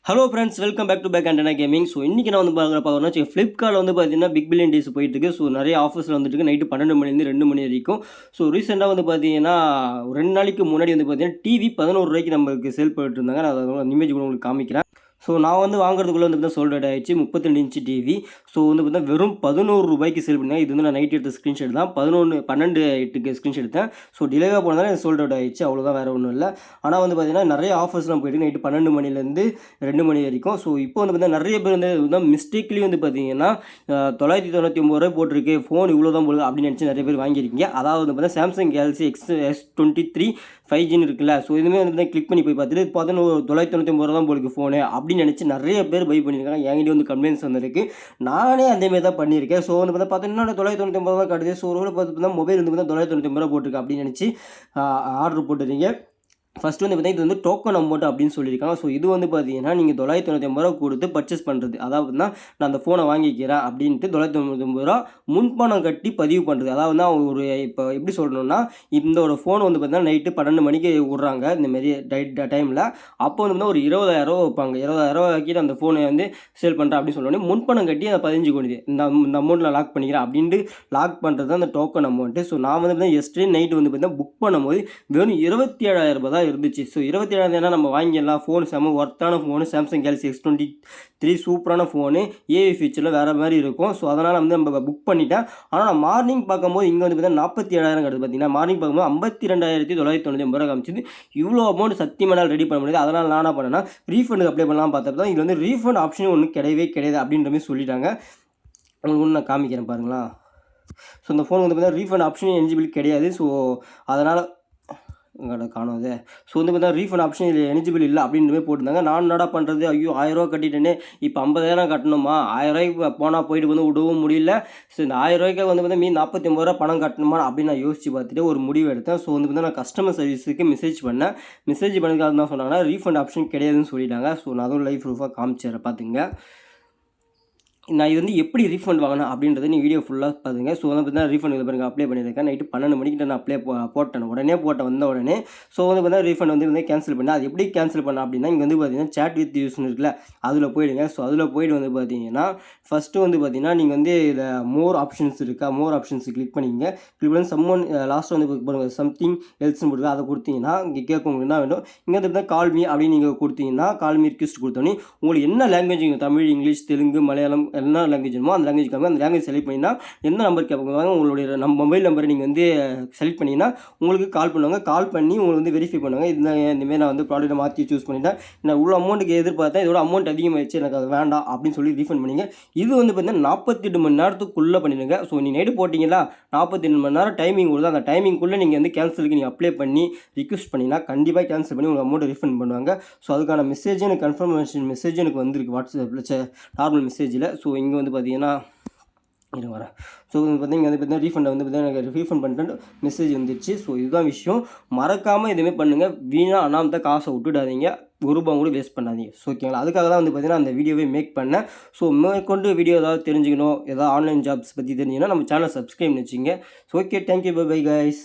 Hello friends, welcome back to பேக் அண்டனா gaming. So இன்றைக்கி நான் வந்து பார்க்குறேன்னா ஃப்ளிப்கார்ட்டில் வந்து பார்த்தீங்கன்னா பிக் பில்லியன் டேஸ் போயிட்டு இருக்கு. ஸோ நிறைய ஆஃபர்ஸில் வந்துட்டு இருக்கு. நைட்டு 12 மணிலேருந்து 2 மணி வரைக்கும். ஸோ ரீசெண்டாக வந்து பார்த்தீங்கன்னா ஒரு 2 நாளைக்கு முன்னாடி வந்து பார்த்தீங்கன்னா டிவி 11 ரூபாய்க்கு நம்மளுக்கு சேல் பண்ணிட்டு இருந்தாங்க. நான் அதை இமேஜ் கூட உங்களுக்கு காமிக்கிறேன். ஸோ நான் வந்து வாங்குறதுக்குள்ளே வந்து பார்த்தீங்கன்னா சோல்ட் அவுட் ஆயிடுச்சு. 32 இன்ச்சு டிவி. ஸோ வந்து பார்த்தீங்கன்னா வெறும் 11 ரூபாய்க்கு சேல் பண்ணாங்க. இது வந்து நான் நைட் எடுத்த ஸ்க்ரீன்ஷாட் தான். 12:8 ஸ்க்ரீன்ஷாட் எடுத்தேன். ஸோ டிலேவாக போனதால எனக்கு சோல்ட் அவுட் ஆயிடுச்சு. அவ்வளோதான், வேறு ஒன்றும் இல்லை. ஆனால் வந்து பார்த்தீங்கன்னா நிறைய ஆஃபர்ஸ்லாம் போயிட்டு நைட்டு 12 மணிலேருந்து 2 மணி வரைக்கும். ஸோ இப்போ வந்து பார்த்தீங்கன்னா நிறைய பேர் வந்து மிஸ்டேக்லேயும் வந்து பார்த்தீங்கன்னா 999 ரூபாய் போட்டிருக்கு, ஃபோன் இவ்வளோ தான் போடுது அப்படின்னு நினச்சி நிறைய பேர் வாங்கியிருக்கீங்க. அதாவது வந்து பார்த்தீங்கன்னா சாம்சங் கேலக்ஸி S23 5Gன்னு இருக்குல்ல. ஸோ இதுவுமே வந்து கிளிக் பண்ணி போய் பார்த்துட்டு 999 ரூபா தான் போடுது ஃபோனு அப்படின்னு நினச்சி நிறைய பேர் பை பண்ணியிருக்காங்க. என்கிட்ட வந்து கம்ப்ளைண்ட்ஸ் வந்திருக்கு. நானே அதேமாரி தான் பண்ணியிருக்கேன். ஸோ வந்து பார்த்தீங்கன்னா 999 ரூபா காட்டுது. ஸோ ஒரு பார்த்தீங்கன்னா மொபைல் வந்து பார்த்தீங்கன்னா 999 ரூபா போட்டிருக்கு அப்படின்னு நினச்சி ஆர்டர் போட்டுறீங்க. ஃபஸ்ட்டு வந்து பார்த்தீங்கன்னா இது வந்து டோக்கன் அமௌண்ட் அப்படின்னு சொல்லியிருக்காங்க. ஸோ இது வந்து பார்த்தீங்கன்னா நீங்கள் 999 ரூபா கொடுத்து பர்ச்சேஸ் பண்ணுறது. அதாவதுனா நான் அந்த ஃபோனை வாங்கிக்கிறேன் அப்படின்ட்டு 999 ரூபா முன்பணம் கட்டி பதிவு பண்ணுறது. அதாவது ஒரு இப்போ எப்படி சொல்லணும்னா, இந்த ஒரு ஃபோன் வந்து பார்த்தீங்கன்னா நைட்டு 12 மணிக்கு விட்றாங்க இந்தமாரி டைமில். அப்போ வந்து ஒரு 20,000 ரூபா வைப்பாங்க. 20,000 ரூபா வைக்கிட்டு அந்த ஃபோனை வந்து சேல் பண்ணுறேன் அப்படின்னு சொன்னோடனே முன்பணம் கட்டி அதை 15 கோடி இந்த அமௌண்ட்டில் லாக் பண்ணிக்கிறேன் அப்படின்ட்டு லாக் பண்ணுறது தான் அந்த டோக்கன் அமௌண்ட்டு. ஸோ நான் வந்து பார்த்தீங்கன்னா எஸ்டே நைட்டு வந்து பார்த்தீங்கன்னா புக் பண்ணும்போது வெறும் 27,000 ரூபா தான் இருந்துச்சு. ஸோ 27,000 நம்ம வாங்கிடலாம். ஃபோன் செம ஒர்த்தான ஃபோனு, சாம்சங் கேலக்ஸி S23 சூப்பரான ஃபோனு, ஏஐ ஃபீச்சரில் வேறு மாதிரி இருக்கும். ஸோ அதனால் வந்து நம்ம புக் பண்ணிட்டேன். ஆனால் நான் மார்னிங் பார்க்கும்போது இங்கே வந்து பார்த்தீங்கன்னா 47,000 கிடது. பார்த்தீங்கன்னா மார்னிங் பார்க்கும்போது 52,999 ரூபா காமிச்சிது. இவ்வளோ அமௌண்ட் சத்தியமாக ரெடி பண்ண முடியாது. அதனால் நான் என்ன பண்ணேன்னா ரீஃபண்டுக்கு அப்ளை பண்ணலாம் பார்த்தப்ப தான் இது வந்து ரீஃபண்ட் ஆப்ஷன் ஒன்றும் கிடையவே கிடையாது அப்படின்ற மாதிரி சொல்லிட்டாங்க. உங்களுக்கு ஒன்று நான் காமிக்கிறேன் பாருங்களா. ஸோ இந்த ஃபோன் வந்து பார்த்தீங்கன்னா ரீஃபண்ட் ஆப்ஷன் எலிஜிபிள் கிடையாது. ஸோ அதனால் காணாது. ஸோ வந்து பார்த்தா ரீஃபண்ட் ஆப்ஷன் இதில் எலிஜிபிள் இல்லை அப்படின்ற மாதிரி போட்டிருந்தாங்க. நான் என்னடா பண்ணுறது, ஐயோ 1000 ரூபா கட்டிட்டேனே, இப்போ 50,000 கட்டணுமா, 1000 ரூபாய்க்கு போனால் போயிட்டு வந்து விடவும் முடியல. ஸோ இந்த 1000 ரூபாய்க்கு வந்து பார்த்தா 49 ரூபா பணம் கட்டணுமா அப்படின்னு நான் யோசிச்சு பார்த்துட்டு ஒரு முடிவு எடுத்தேன். ஸோ வந்து பார்த்தா நான் கஸ்டமர் சர்வீஸுக்கு மெசேஜ் பண்ணேன். மெசேஜ் பண்ணதுக்காக தான் சொன்னாங்கன்னா ரீஃபண்ட் ஆப்ஷன் கிடையாதுன்னு சொல்லிட்டாங்க. ஸோ நான் அதுவும் லைவ் ப்ரூஃபாக காமிச்சிடுறேன் பார்த்துங்க. நான் இது வந்து எப்படி ரீஃபண்ட் வாங்கினேன் அப்படின்றத நீ வீடியோ ஃபுல்லாக பாருங்க. ஸோ வந்து பார்த்தீங்கன்னா ரீஃபண்ட் இது பாருங்க அப்ளை பண்ணியிருக்கேன். நைட்டு 12 மணிக்கிட்ட நான் போட்டேன். உடனே வந்த உடனே. ஸோ வந்து பார்த்தீங்கன்னா ரீஃபண்ட் வந்து கேன்சல் பண்ணேன். அது எப்படி கேன்சல் பண்ணேன் அப்படின்னா, இங்கே வந்து பார்த்தீங்கன்னா சேட் வித் யூஸ்னு இருக்குல்ல, அதில் போயிடுங்க. ஸோ அதில் போய்ட்டு வந்து பார்த்தீங்கன்னா ஃபஸ்ட்டு வந்து பார்த்தீங்கன்னா நீங்கள் வந்து இதில் மோர் ஆப்ஷன்ஸ் இருக்கா, மோர் ஆப்ஷன்ஸ் கிளிக் பண்ணிங்க. கிளிக் பண்ணி சம்மன் லாஸ்ட் வந்து பாருங்கள் சம்திங் எல்ஸ்னு போடுங்க. அதை கொடுத்தீங்கன்னா இங்கே கேட்க உங்களுக்கு என்ன வேணும். இங்கே வந்து கால் மீ அப்படின்னு நீங்கள் கொடுத்தீங்கன்னா கால் மீ ரிக்வெஸ்ட் கொடுத்தோன்னே உங்களுக்கு என்ன லாங்குவேஜ், தமிழ், இங்கிலீஷ், தெலுங்கு, மலையாளம் என்ன லாங்குவேஜ் வேணுமோ அந்த லாங்குவேஜ் காமிங்க. அந்த லாங்குவேஜ் செலக்ட் பண்ணிங்கன்னா எந்த நம்பர் கேட்பாங்க, உங்களுடைய மொபைல் நம்பரை நீங்கள் வந்து செலக்ட் பண்ணிங்கன்னா உங்களுக்கு கால் பண்ணுவாங்க. கால் பண்ணி உங்களுக்கு வந்து வெரிஃபை பண்ணுவாங்க. இந்தமாரி நான் வந்து ப்ராடக்ட்டை மாற்றி சூஸ் பண்ணிட்டேன், நான் இவ்வளோ அமௌண்ட்டுக்கு எதிர்பார்த்தேன், இதோட அமௌண்ட் அதிகமாகிடுச்சு, எனக்கு அது வேண்டாம் அப்படின்னு சொல்லி ரீஃபண்ட் பண்ணிங்க. இது வந்து பார்த்தீங்கன்னா 48 மணி நேரத்துக்குள்ளே பண்ணிடுங்க. ஸோ நீ நைட்டு போட்டிங்களா, 48 மணி நேரம் டைமிங் கொடுத்து அந்த டைமிங்குள்ளே நீங்கள் வந்து கேன்சலுக்கு நீங்கள் அப்ளை பண்ணி ரிக்வெஸ்ட் பண்ணிங்கன்னா கண்டிப்பாக கேன்சல் பண்ணி உங்களுக்கு அமௌண்ட் ரீஃபண்ட் பண்ணுவாங்க. ஸோ அதுக்கான மெசேஜ் எனக்கு கன்ஃபர்மேஷன் மெசேஜ் எனக்கு வந்திருக்கு வாட்ஸ்அப்பில் நார்மல் மெசேஜில். ஸோ இங்கே வந்து பார்த்தீங்கன்னா இது வரேன். ஸோ பார்த்தீங்கன்னா வந்து பார்த்தீங்கன்னா ரீஃபண்டை வந்து பார்த்தீங்கன்னா எனக்கு ரீஃபண்ட் பண்ணிட்டு மெசேஜ் வந்துடுச்சு. ஸோ இதுதான் விஷயம். மறக்காமல் எதுவுமே பண்ணுங்கள். வீணாக அனாமத்தை காசை விட்டுடாதீங்க. ஒரு ரூபா கூட வேஸ்ட் பண்ணாதீங்க. ஸோ ஓகேங்களா. அதுக்காக தான் வந்து பார்த்தீங்கன்னா அந்த வீடியோவே மேக் பண்ணேன். ஸோ மேற்கொண்டு வீடியோ ஏதாவது தெரிஞ்சுக்கணும், ஏதாவது ஆன்லைன் ஜாப்ஸ் பற்றி தெரிஞ்சுக்கணும், நம்ம சேனல் சப்ஸ்கிரைப் பண்ணி வச்சுங்க. So okay, thank you, bye bye guys.